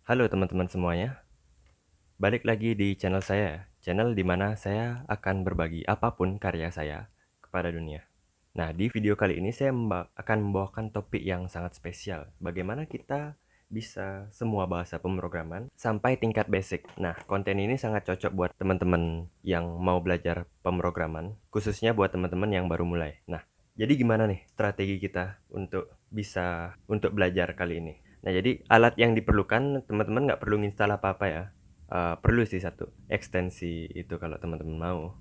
Halo teman-teman semuanya, balik lagi di channel saya, channel di mana saya akan berbagi apapun karya saya kepada dunia. Nah, di video kali ini saya akan membawakan topik yang sangat spesial. Bagaimana kita bisa semua bahasa pemrograman sampai tingkat basic. Nah, konten ini sangat cocok buat teman-teman yang mau belajar pemrograman, khususnya buat teman-teman yang baru mulai. Nah, jadi gimana nih strategi kita untuk belajar kali ini? Nah, jadi alat yang diperlukan teman-teman nggak perlu install apa-apa ya. Perlu sih satu ekstensi itu kalau teman-teman mau.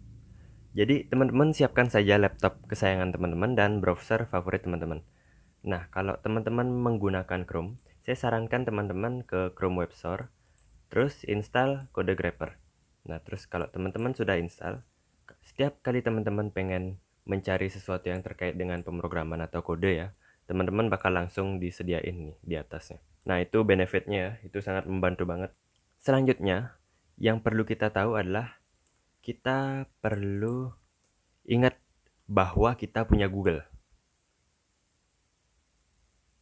Jadi teman-teman siapkan saja laptop kesayangan teman-teman dan browser favorit teman-teman. Nah, kalau teman-teman menggunakan Chrome, saya sarankan teman-teman ke Chrome Web Store, terus install Code Grabber. Nah, terus kalau teman-teman sudah install, setiap kali teman-teman pengen mencari sesuatu yang terkait dengan pemrograman atau kode ya, teman-teman bakal langsung disediain nih di atasnya. Nah, itu benefitnya ya, itu sangat membantu banget. Selanjutnya, yang perlu kita tahu adalah kita perlu ingat bahwa kita punya Google.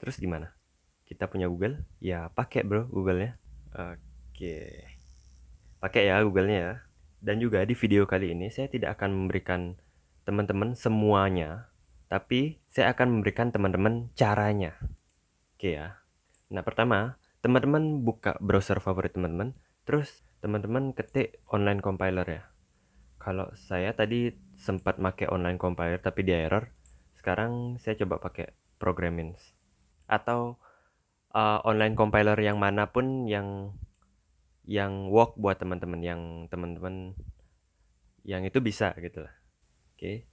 Terus gimana? Kita punya Google? Ya pakai bro Google-nya. Oke. Pakai ya Google-nya ya. Dan juga di video kali ini saya tidak akan memberikan teman-teman semuanya, tapi saya akan memberikan teman-teman caranya. Oke ya. Nah, pertama, teman-teman buka browser favorit teman-teman, terus teman-teman ketik online compiler ya. Kalau saya tadi sempat pakai online compiler tapi dia error. Sekarang saya coba pakai Programmins atau online compiler yang manapun yang work buat teman-teman yang itu bisa gitu lah. Oke.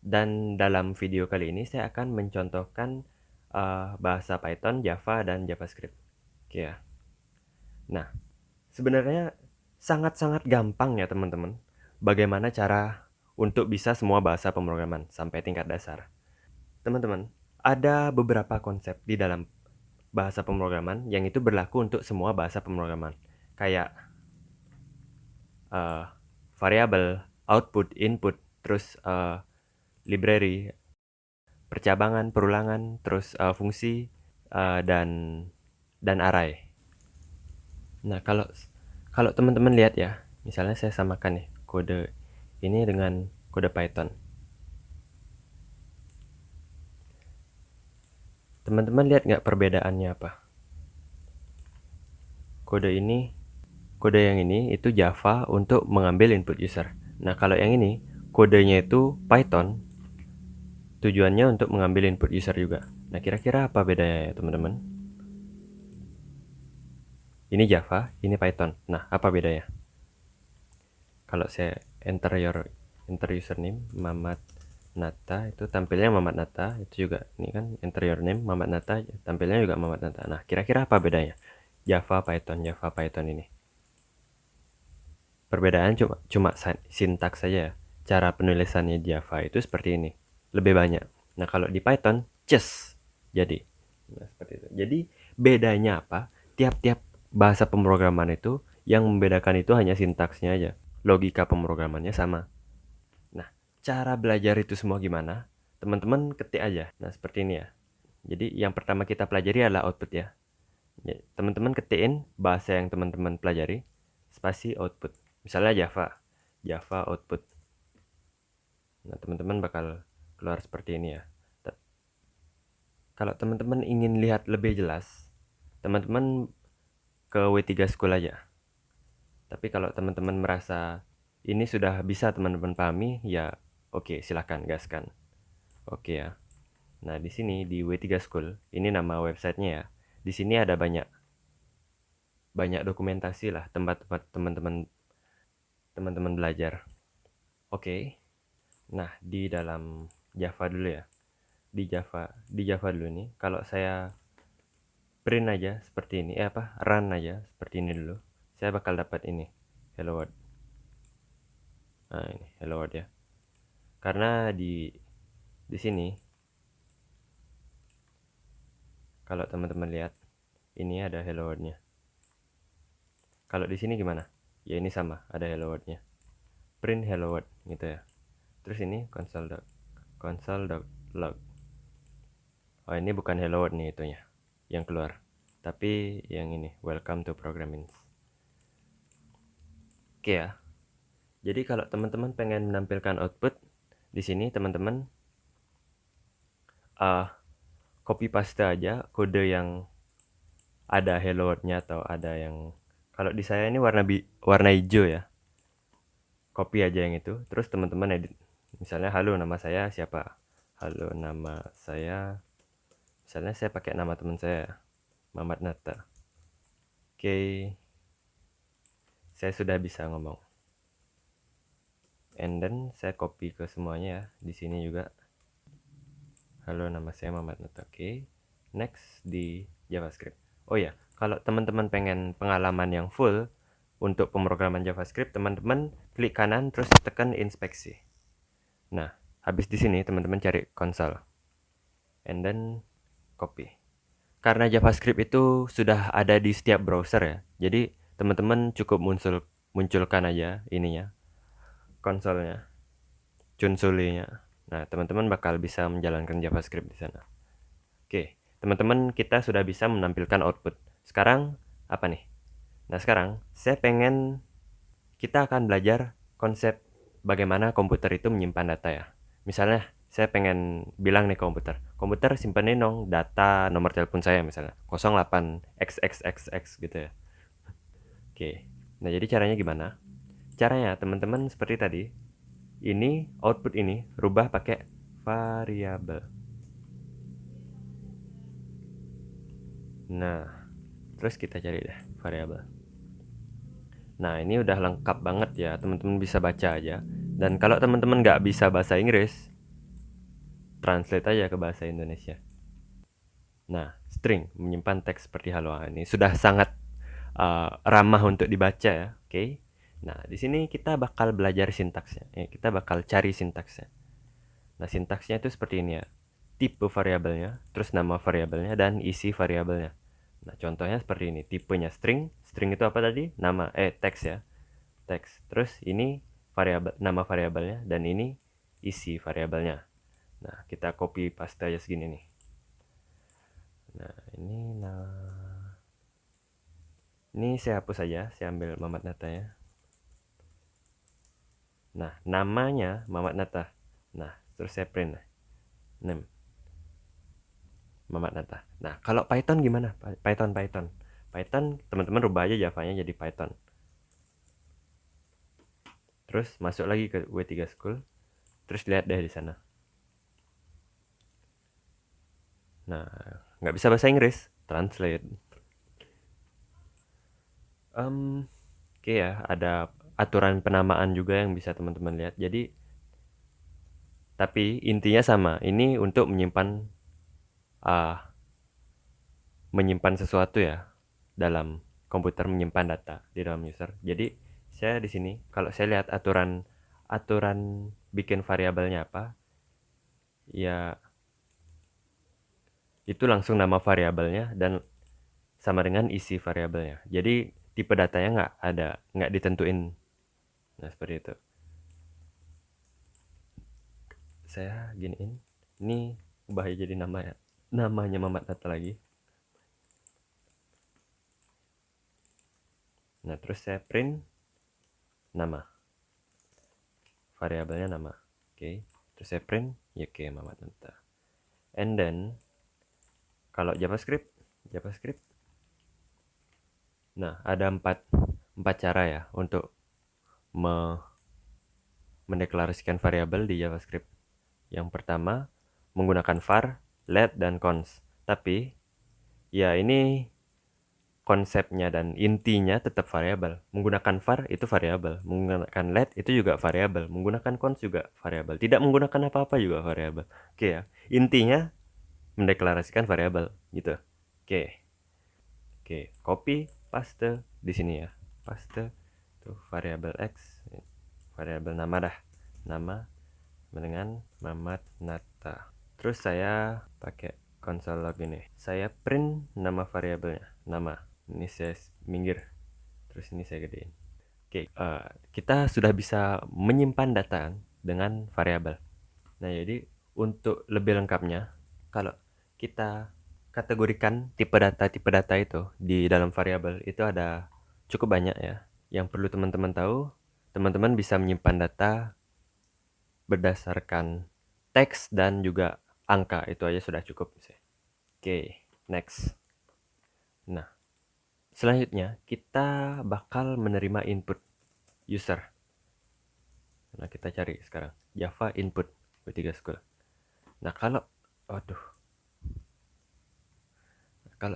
Dan dalam video kali ini saya akan mencontohkan bahasa Python, Java dan JavaScript. Oke ya. Nah, sebenarnya sangat-sangat gampang ya teman-teman. Bagaimana cara untuk bisa semua bahasa pemrograman sampai tingkat dasar. Teman-teman, ada beberapa konsep di dalam bahasa pemrograman yang itu berlaku untuk semua bahasa pemrograman. Kayak uh, variabel, output, input, terus library, percabangan, perulangan, terus fungsi dan array. Nah, kalau kalau teman-teman lihat ya, misalnya saya samakan nih kode ini dengan kode Python. Teman-teman lihat nggak perbedaannya apa? Kode ini, kode yang ini itu Java untuk mengambil input user. Nah, kalau yang ini kodenya itu Python, tujuannya untuk mengambil input user juga. Nah, kira-kira apa bedanya ya, teman-teman? Ini Java, ini Python. Nah, apa bedanya? Kalau saya enter username Mamat Nata, itu tampilnya Mamat Nata, itu juga ini kan enter your name Mamat Nata, tampilnya juga Mamat Nata. Nah, kira-kira apa bedanya? Java Python ini. Perbedaan cuma cuma sintaks saja ya. Cara penulisannya Java itu seperti ini. Lebih banyak. Nah, kalau di Python just jadi. Nah, seperti itu. Jadi bedanya apa? Tiap-tiap bahasa pemrograman itu yang membedakan itu hanya sintaksnya aja. Logika pemrogramannya sama. Nah, cara belajar itu semua gimana? Teman-teman ketik aja. Nah, seperti ini ya. Jadi yang pertama kita pelajari adalah output ya. Ya, teman-teman ketikin bahasa yang teman-teman pelajari, spasi output. Misalnya Java, Java output. Nah, teman-teman bakal keluar seperti ini ya. Kalau teman-teman ingin lihat lebih jelas, teman-teman ke W3 School aja. Tapi kalau teman-teman merasa ini sudah bisa teman-teman pahami, ya oke, silakan gaskan. Oke ya. Nah, di sini di W3 School, ini nama websitenya ya. Di sini ada banyak banyak dokumentasi lah tempat-tempat teman-teman belajar. Oke. Nah, di dalam Java dulu ya. Di Java dulu nih. Kalau saya print aja seperti ini, run aja seperti ini dulu. Saya bakal dapat ini, hello world. Nah, ini hello world ya. Karena di sini kalau teman-teman lihat ini ada hello world-nya. Kalau di sini gimana? Ya ini sama, ada hello world-nya. Print hello world gitu ya. Terus ini console.log. Oh, ini bukan hello world nih itunya yang keluar. tapi yang ini welcome to programming. Oke ya. Jadi kalau teman-teman pengen menampilkan output di sini, teman-teman copy paste aja kode yang ada hello world-nya atau ada yang kalau di saya ini warna hijau ya. Copy aja yang itu, terus teman-teman edit. Misalnya halo nama saya siapa? Halo nama saya, misalnya saya pakai nama teman saya, Mamat Nata. Oke. Saya sudah bisa ngomong. And then saya copy ke semuanya ya. Di sini juga. Halo nama saya Mamat Nata. Oke. Next di JavaScript. Oh ya, kalau teman-teman pengen pengalaman yang full untuk pemrograman JavaScript, teman-teman klik kanan terus tekan inspeksi. Nah, habis di sini teman-teman cari console. And then copy. Karena JavaScript itu sudah ada di setiap browser ya. Jadi teman-teman cukup munculkan aja ininya, konsolnya, consolenya. Nah, teman-teman bakal bisa menjalankan JavaScript di sana. Oke, teman-teman kita sudah bisa menampilkan output. Sekarang apa nih? Nah, sekarang saya pengen kita akan belajar konsep bagaimana komputer itu menyimpan data ya. Misalnya saya pengen bilang nih komputer simpenin dong data nomor telepon saya misalnya 08xxxx gitu ya. Oke, nah jadi caranya gimana? Caranya teman-teman seperti tadi, ini output ini rubah pakai variabel. Nah, terus kita cari deh variabel. Nah, ini udah lengkap banget ya, teman-teman bisa baca aja. Dan kalau teman-teman nggak bisa bahasa Inggris, translate aja ke bahasa Indonesia. Nah, string menyimpan teks seperti halo. Ini sudah sangat ramah untuk dibaca ya, oke? Nah, di sini kita bakal belajar sintaksnya. Kita bakal cari sintaksnya. Nah, sintaksnya itu seperti ini ya. Tipe variabelnya, terus nama variabelnya, dan isi variabelnya. Nah, contohnya seperti ini. Tipenya string. String itu apa tadi? Nama, teks ya. Teks. Terus ini nama variabelnya, dan ini isi variabelnya. Nah, kita copy paste aja segini nih. Nah, ini saya hapus saja, saya ambil Mamat Nata ya. Nah, namanya Mamat Nata. Nah, terus saya print. Name. Mamat Nata. Nah, kalau Python gimana? Python. Python, teman-teman rubah aja Java-nya jadi Python. Terus masuk lagi ke W3 School. Terus lihat deh di sana. Nah, nggak bisa bahasa Inggris. Translate. Oke ya, ada aturan penamaan juga yang bisa teman-teman lihat. Jadi, tapi intinya sama. Ini untuk menyimpan sesuatu ya dalam komputer, menyimpan data di dalam user. Jadi saya di sini kalau saya lihat aturan bikin variabelnya apa, ya itu langsung nama variabelnya dan sama dengan isi variabelnya. Jadi tipe datanya nggak ditentuin. Nah, seperti itu. Saya giniin. Ini ubah jadi namanya Mamat Nata lagi. Nah, terus saya print nama. Variabelnya nama. Oke. Terus saya print ya oke Mamat Nata. And then kalau JavaScript. Nah, ada empat cara ya untuk mendeklarasikan variabel di JavaScript. Yang pertama, menggunakan var, let, dan cons. Tapi, ya ini konsepnya dan intinya tetap variabel. Menggunakan var itu variabel, menggunakan let itu juga variabel, menggunakan cons juga variabel. Tidak menggunakan apa-apa juga variabel. Oke ya. Intinya mendeklarasikan variabel gitu. Oke. Copy, paste di sini ya. Paste tuh variabel x, variabel nama dah. Nama dengan Mamat Nata. Terus saya pakai console log ini. Saya print nama variabelnya, nama. Ini saya minggir. Terus ini saya gedein. Oke, kita sudah bisa menyimpan data dengan variabel. Nah, jadi untuk lebih lengkapnya, kalau kita kategorikan tipe data itu di dalam variabel itu ada cukup banyak ya. Yang perlu teman-teman tahu, teman-teman bisa menyimpan data berdasarkan teks dan juga angka. Itu aja sudah cukup sih. Oke, next. Nah, selanjutnya kita bakal menerima input user. Nah, kita cari sekarang Java input W3 School. Nah, kalau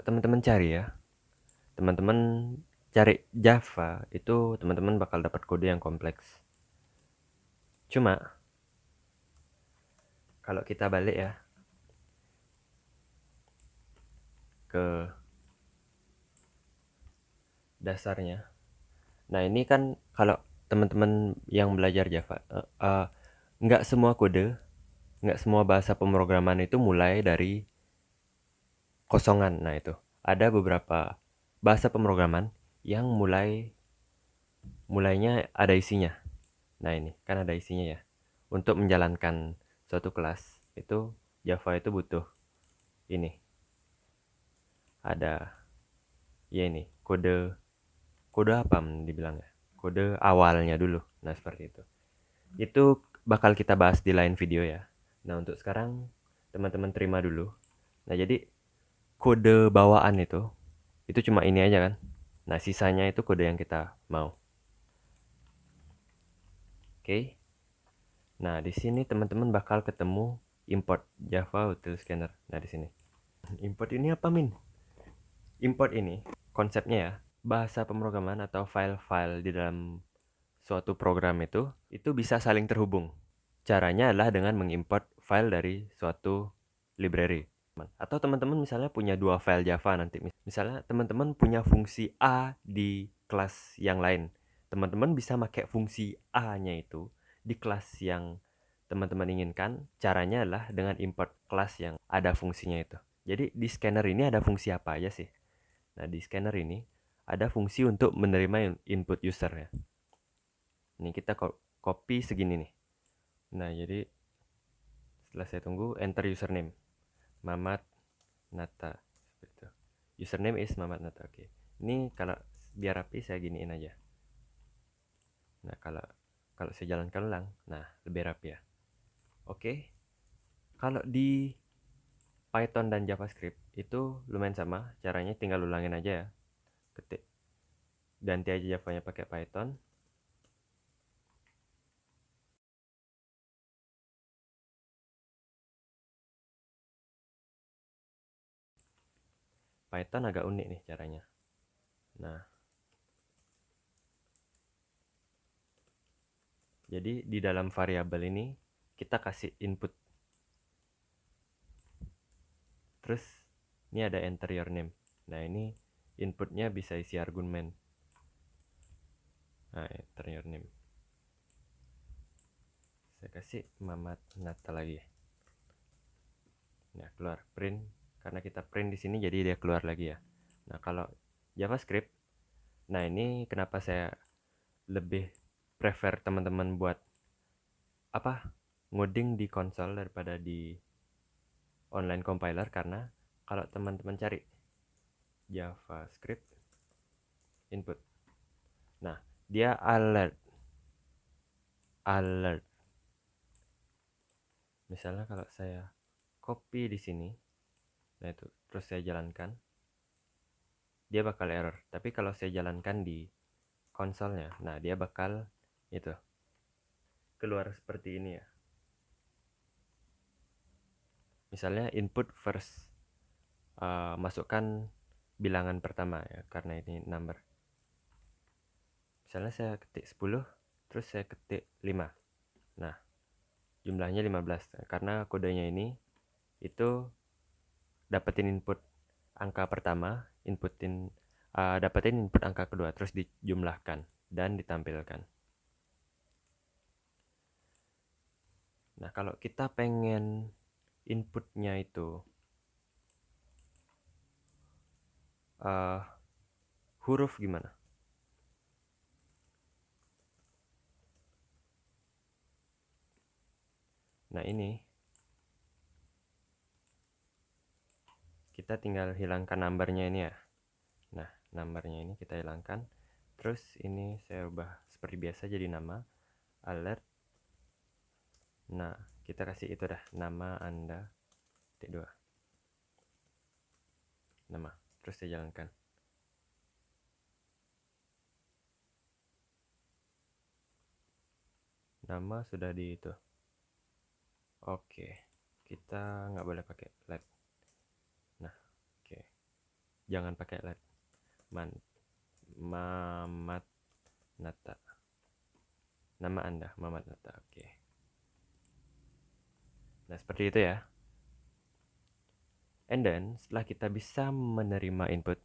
teman-teman cari ya, teman-teman cari Java itu teman-teman bakal dapat kode yang kompleks. Cuma kalau kita balik ya ke dasarnya. Nah, ini kan kalau teman-teman yang belajar Java, nggak semua kode, nggak semua bahasa pemrograman itu mulai dari kosongan. Nah, itu ada beberapa bahasa pemrograman yang mulainya ada isinya. Nah, ini kan ada isinya ya. Untuk menjalankan suatu kelas itu Java itu butuh ini. Ada ya ini kode apa dibilang ya? Kode awalnya dulu. Nah, seperti itu. Itu bakal kita bahas di lain video ya. Nah, untuk sekarang teman-teman terima dulu. Nah, jadi kode bawaan itu cuma ini aja kan. Nah, sisanya itu kode yang kita mau. Oke. Nah, di sini teman-teman bakal ketemu import Java Util Scanner. Nah, di sini. Import ini apa, Min? Import ini konsepnya ya, bahasa pemrograman atau file-file di dalam suatu program itu bisa saling terhubung. Caranya adalah dengan mengimport file dari suatu library. Atau teman-teman misalnya punya dua file Java nanti. Misalnya teman-teman punya fungsi A di kelas yang lain. Teman-teman bisa pakai fungsi A-nya itu di kelas yang teman-teman inginkan. Caranya adalah dengan import kelas yang ada fungsinya itu. Jadi di scanner ini ada fungsi apa aja sih? Nah, di scanner ini ada fungsi untuk menerima input user ya. Ini kita copy segini nih. Nah, jadi setelah saya tunggu, enter username. Mamat Nata. Seperti itu. Username is Mamat Nata. Oke. Ini kalau biar rapi saya giniin aja. Nah, kalau saya jalankan ulang, nah lebih rapi ya. Oke. Kalau di Python dan JavaScript itu lumayan sama, caranya tinggal ulangin aja ya. Ketik ganti aja Javanya pakai Python. Python agak unik nih caranya. Nah, jadi di dalam variabel ini kita kasih input. Terus ini ada enter your name. Nah, ini inputnya bisa isi argumen. Nah, enter your name. Saya kasih Mamat Nata lagi. Nah, keluar print. Karena kita print di sini jadi dia keluar lagi ya. Nah, kalau JavaScript, nah ini kenapa saya lebih prefer teman-teman buat ngoding di konsol daripada di online compiler, karena kalau teman-teman cari JavaScript input, nah dia alert. Misalnya kalau saya copy di sini, nah itu terus saya jalankan, dia bakal error. Tapi kalau saya jalankan di konsolnya, nah dia bakal itu keluar seperti ini ya. Misalnya input first, masukkan bilangan pertama ya, karena ini number. Misalnya saya ketik 10, terus saya ketik 5. Nah, jumlahnya 15. Karena kodenya ini itu dapetin input angka pertama, dapetin input angka kedua, terus dijumlahkan dan ditampilkan. Nah, kalau kita pengen inputnya itu huruf gimana? Nah, ini kita tinggal hilangkan numbernya ini ya. Nah, numbernya ini kita hilangkan. Terus ini saya ubah seperti biasa jadi nama alert. Nah, kita kasih itu dah, nama Anda T2. Nama. Terus saya jalankan. Nama sudah di itu. Oke. Kita nggak boleh pakai let. Nah, oke. Jangan pakai let. Mamat Nata. Nama Anda Mamat Nata. Oke. Nah, seperti itu ya. And then, setelah kita bisa menerima input,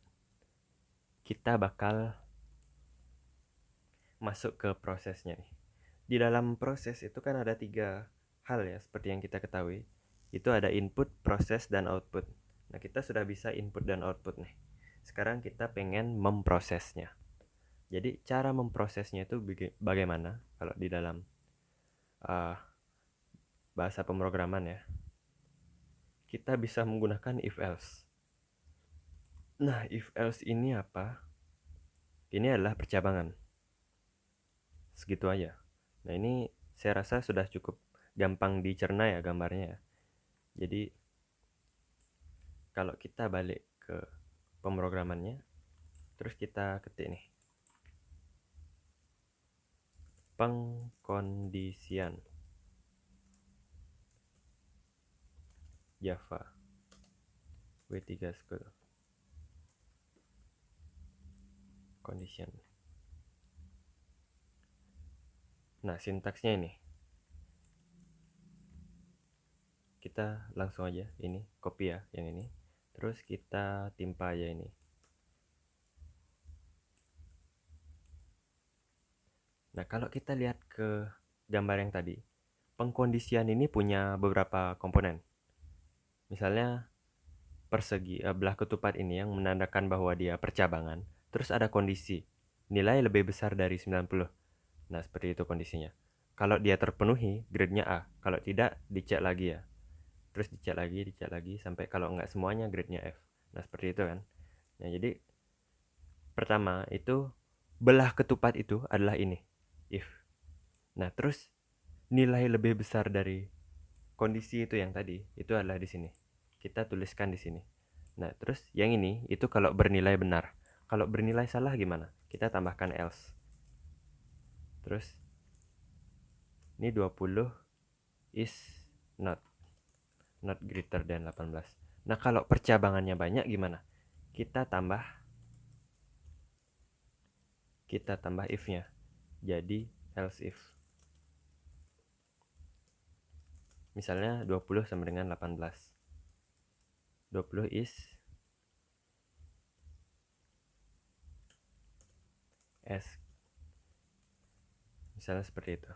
kita bakal masuk ke prosesnya nih. Di dalam proses itu kan ada 3 hal ya, seperti yang kita ketahui. Itu ada input, proses, dan output. Nah, kita sudah bisa input dan output nih. Sekarang kita pengen memprosesnya. Jadi, cara memprosesnya itu bagaimana? Kalau di dalam bahasa pemrograman ya, kita bisa menggunakan if else. Nah, if else ini apa? Ini adalah percabangan. Segitu aja. Nah, ini saya rasa sudah cukup gampang dicerna ya gambarnya ya. Jadi kalau kita balik ke pemrogramannya, terus kita ketik nih, pengkondisian Java W3 School condition. Nah, sintaksnya ini kita langsung aja ini copy ya, yang ini, terus kita timpa aja ini. Nah, kalau kita lihat ke gambar yang tadi, pengkondisian ini punya beberapa komponen. Misalnya persegi belah ketupat ini yang menandakan bahwa dia percabangan, terus ada kondisi nilai lebih besar dari 90. Nah, seperti itu kondisinya. Kalau dia terpenuhi, grade-nya A. Kalau tidak, dicek lagi ya. Terus dicek lagi sampai kalau nggak semuanya grade-nya F. Nah, seperti itu kan. Nah, jadi pertama itu belah ketupat itu adalah ini, if. Nah, terus nilai lebih besar dari kondisi itu yang tadi, itu adalah di sini. Kita tuliskan di sini. Nah, terus yang ini itu kalau bernilai benar. Kalau bernilai salah gimana? Kita tambahkan else. Terus ini 20 is not greater than 18. Nah, kalau percabangannya banyak gimana? Kita tambah if-nya. Jadi else if. Misalnya 20 sama dengan 18. 20 is S. Misalnya seperti itu.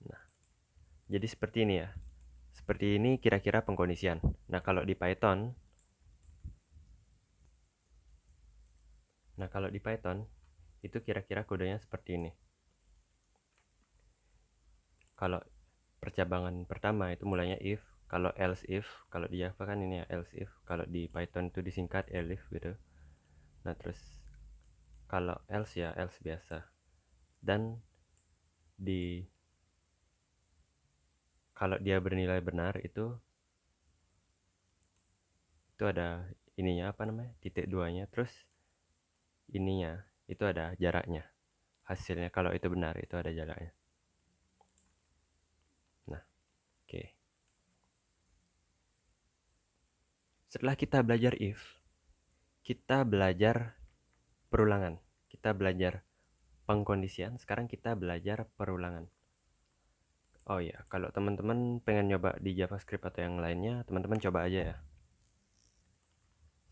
Nah, jadi seperti ini ya. Seperti ini kira-kira pengkondisian. Nah, kalau di Python itu kira-kira kodenya seperti ini. Kalau percabangan pertama itu mulainya if, kalau else if, kalau di Java kan ini ya else if, kalau di Python itu disingkat elif gitu. Nah, terus kalau else ya else biasa. Dan kalau dia bernilai benar itu ada ininya apa namanya? Titik duanya, terus ininya itu ada jaraknya. Hasilnya kalau itu benar itu ada jaraknya. Nah, oke. Setelah kita belajar if, kita belajar perulangan. Kita belajar pengkondisian, sekarang kita belajar perulangan. Oh ya, kalau teman-teman pengen nyoba di JavaScript atau yang lainnya, teman-teman coba aja ya.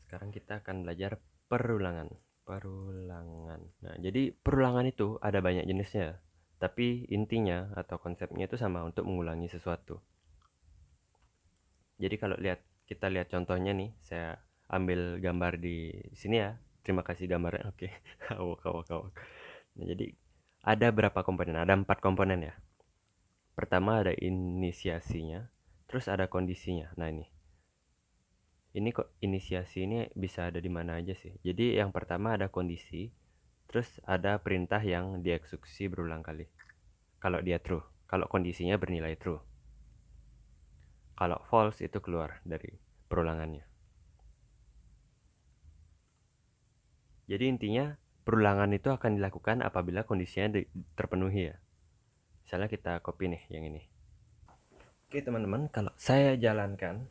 Sekarang kita akan belajar perulangan. Nah, jadi perulangan itu ada banyak jenisnya, tapi intinya atau konsepnya itu sama, untuk mengulangi sesuatu. Jadi kalau kita lihat contohnya nih, saya ambil gambar di sini ya. Terima kasih gambarnya. Oke. Awak. Nah, jadi ada berapa komponen? Ada 4 komponen ya. Pertama ada inisiasinya, terus ada kondisinya. Nah, ini. ini kok inisiasi ini bisa ada di mana aja sih. Jadi yang pertama ada kondisi, terus ada perintah yang dieksekusi berulang kali. Kalau dia true, kalau kondisinya bernilai true. Kalau false itu keluar dari perulangannya. Jadi intinya perulangan itu akan dilakukan apabila kondisinya terpenuhi ya. Misalnya kita copy nih yang ini. Oke teman-teman, kalau saya jalankan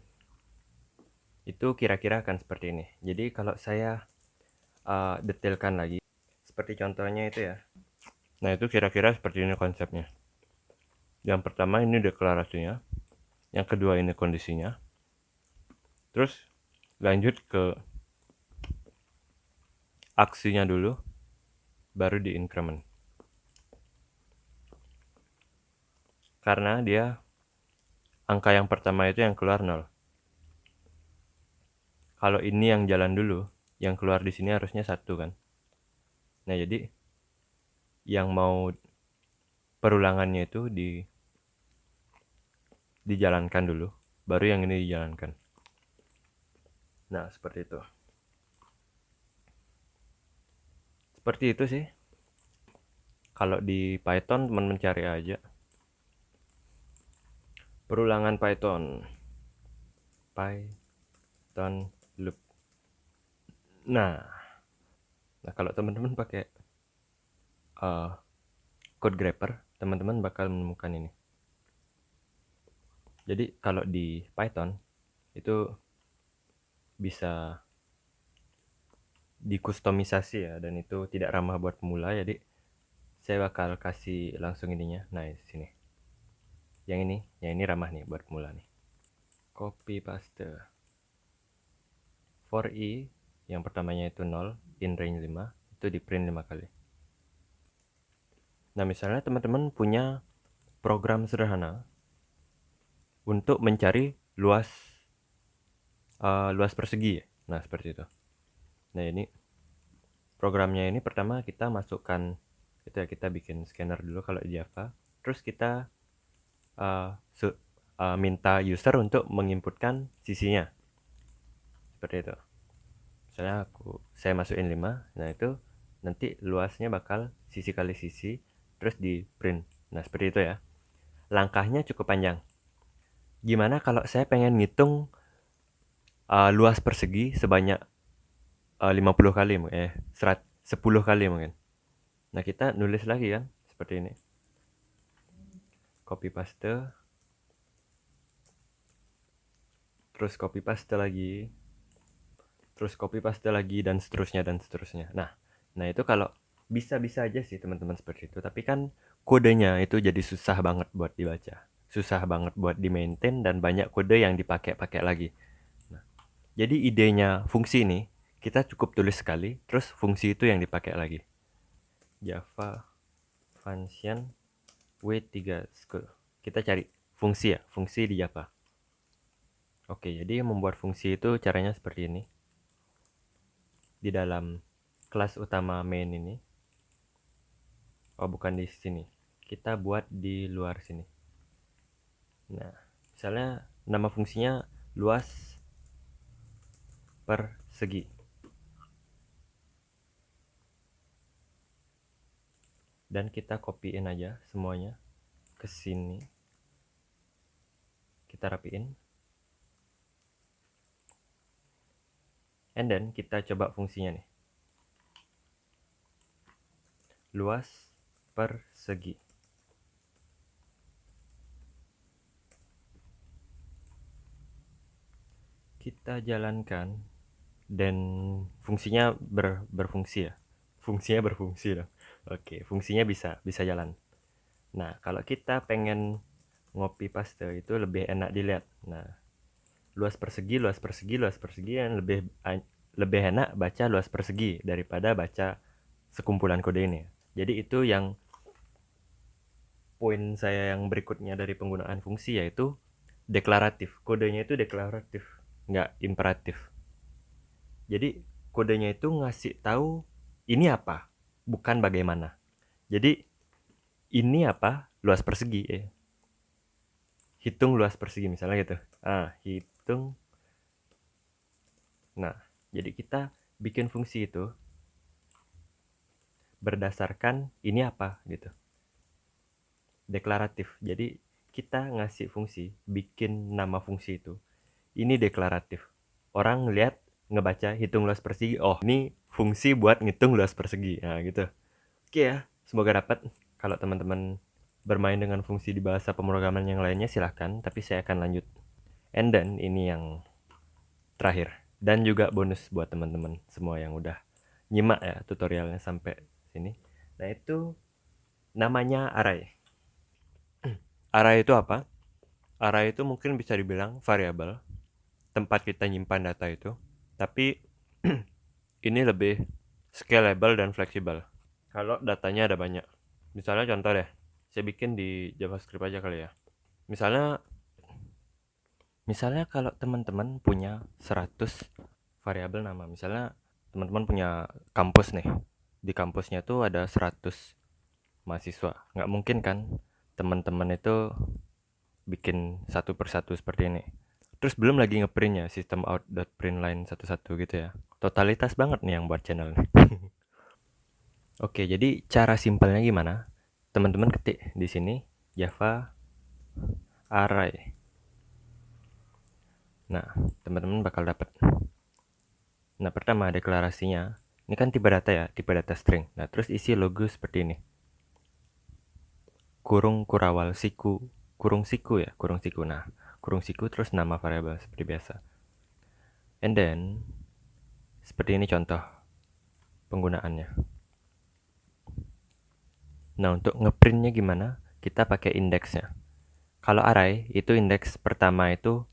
itu kira-kira akan seperti ini. Jadi kalau saya detailkan lagi, seperti contohnya itu ya. Nah itu kira-kira seperti ini konsepnya. Yang pertama ini deklarasinya, yang kedua ini kondisinya, terus lanjut ke aksinya dulu, baru di increment. Karena dia angka yang pertama itu yang keluar 0. Kalau ini yang jalan dulu, yang keluar di sini harusnya 1 kan. Nah jadi yang mau perulangannya itu dijalankan dulu, baru yang ini dijalankan. Nah seperti itu. Seperti itu sih. Kalau di Python teman mencari aja perulangan Python loop. Nah kalau teman-teman pakai code grabber, teman-teman bakal menemukan ini. Jadi kalau di Python itu bisa dikustomisasi ya, dan itu tidak ramah buat pemula. Jadi saya bakal kasih langsung ininya. Nah sini, yang ini ramah nih buat pemula nih. Copy paste. For i yang pertamanya itu 0, in range 5, itu di print 5 kali. Nah misalnya teman-teman punya program sederhana untuk mencari luas persegi ya. Nah seperti itu. Nah ini programnya ini pertama kita masukkan itu ya, kita bikin scanner dulu kalau di Java, terus kita minta user untuk menginputkan sisinya seperti itu. Misalnya saya masukin 5, nah itu nanti luasnya bakal sisi kali sisi, terus di print. Nah seperti itu ya. Langkahnya cukup panjang. Gimana kalau saya pengen ngitung luas persegi sebanyak 50 kali, 10 kali mungkin. Nah kita nulis lagi kan seperti ini, copy paste, terus copy paste lagi, terus copy paste lagi, dan seterusnya dan seterusnya. Nah itu kalau bisa aja sih teman-teman seperti itu, tapi kan kodenya itu jadi susah banget buat dibaca, susah banget buat di maintain, dan banyak kode yang dipakai lagi. Nah, jadi idenya fungsi ini kita cukup tulis sekali, terus fungsi itu yang dipakai lagi. Java function w3 school. Kita cari fungsi ya, fungsi di Java. Oke, jadi membuat fungsi itu caranya seperti ini. Di dalam kelas utama main ini, oh bukan di sini, kita buat di luar sini. Nah misalnya nama fungsinya luas persegi. Dan kita copyin aja semuanya ke sini, kita rapiin, and then kita coba fungsinya nih, luas persegi. Kita jalankan, dan fungsinya berfungsi ya, fungsinya berfungsi loh. Oke, fungsinya bisa jalan. Nah kalau kita pengen ngopi paste itu lebih enak dilihat. Nah luas persegi yang lebih enak baca luas persegi daripada baca sekumpulan kode ini. Jadi itu yang poin saya yang berikutnya dari penggunaan fungsi, yaitu deklaratif. Kodenya itu deklaratif, nggak imperatif. Jadi kodenya itu ngasih tahu ini apa, bukan bagaimana. Jadi ini apa, luas persegi ya. Hitung luas persegi misalnya gitu. Hitung Nah, jadi kita bikin fungsi itu berdasarkan ini apa gitu. Deklaratif. Jadi kita ngasih fungsi, bikin nama fungsi itu. Ini deklaratif. Orang ngeliat, ngebaca hitung luas persegi, oh ini fungsi buat ngitung luas persegi. Nah gitu. Oke ya, semoga dapat. Kalau teman-teman bermain dengan fungsi di bahasa pemrograman yang lainnya silahkan, tapi saya akan lanjut. And then ini yang terakhir. Dan juga bonus buat teman-teman semua yang udah nyimak ya tutorialnya sampai sini. Nah itu namanya array. Array itu apa? Array itu mungkin bisa dibilang variabel tempat kita nyimpan data itu, tapi ini lebih scalable dan fleksibel kalau datanya ada banyak. Misalnya contoh deh, saya bikin di JavaScript aja kali ya. Misalnya kalau teman-teman punya 100 variabel nama, misalnya teman-teman punya kampus nih, di kampusnya tuh ada 100 mahasiswa. Nggak mungkin kan teman-teman itu bikin satu persatu seperti ini. Terus belum lagi ngeprintnya, sistem out.println satu-satu gitu ya. Totalitas banget nih yang buat channel nih. Oke, jadi cara simpelnya gimana? Teman-teman ketik di sini Java array. Nah, teman-teman bakal dapat. Nah, pertama deklarasinya. Ini kan tipe data ya, tipe data string. Nah, terus isi logo seperti ini. Kurung kurawal siku, kurung siku ya, kurung siku. Nah, kurung siku terus nama variabel seperti biasa. And then seperti ini contoh penggunaannya. Nah, untuk ngeprintnya gimana? Kita pakai indeksnya. Kalau array itu indeks pertama itu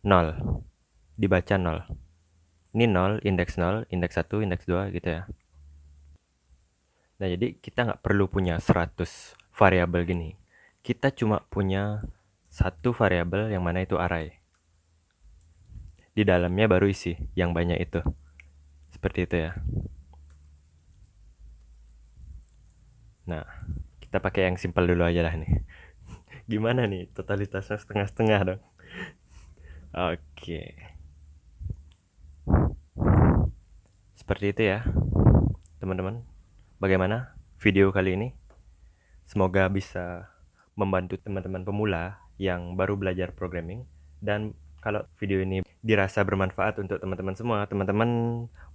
0, dibaca 0. Ini 0, indeks 0, indeks 1, indeks 2 gitu ya. Nah, jadi kita nggak perlu punya 100 variabel gini. Kita cuma punya satu variabel yang mana itu array. Di dalamnya baru isi yang banyak itu. Seperti itu ya. Nah, kita pakai yang simpel dulu aja lah nih. Gimana nih? Totalitasnya setengah-setengah dong. Oke. Seperti itu ya, teman-teman. Bagaimana video kali ini? Semoga bisa membantu teman-teman pemula yang baru belajar programming. Dan kalau video ini dirasa bermanfaat untuk teman-teman semua, teman-teman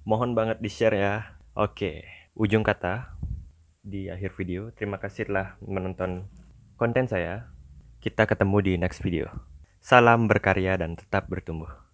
mohon banget di-share ya. Oke, ujung kata di akhir video. Terima kasih telah menonton konten saya. Kita ketemu di next video. Salam berkarya dan tetap bertumbuh.